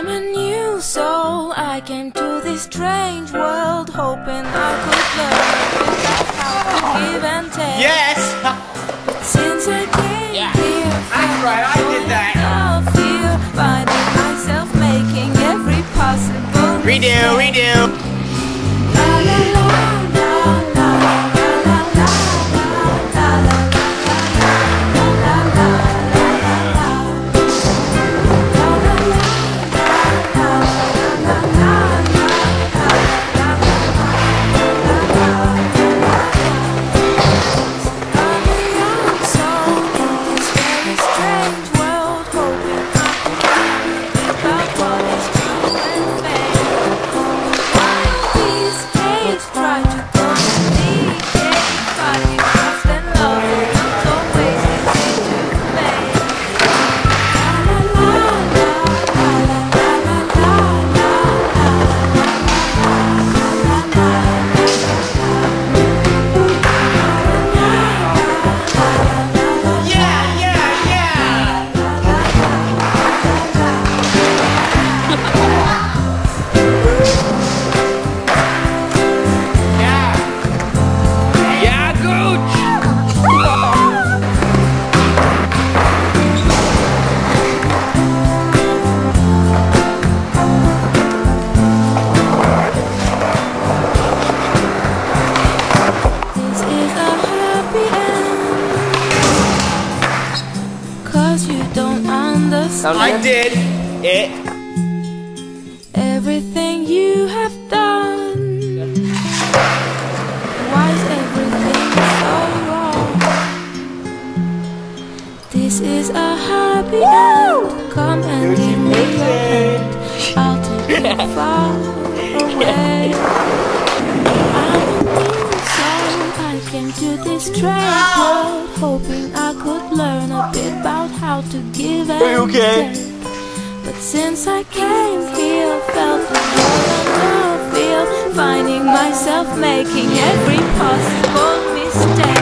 I'm a new soul. I came to this strange world hoping I could learn how to give and take. Yes! But since I came here, That's right, I did that. I feel finding myself making every possible Redo, redo. La la la la la la la la I did it. Everything you have done. Why is everything so wrong? This is a happy end. Come and give me your hand. I'll take you far away. I'm a new soul. I came to this strange world hoping I could learn a bit about how to give and take. But since I came here, felt the world and feel, finding myself making every possible mistake.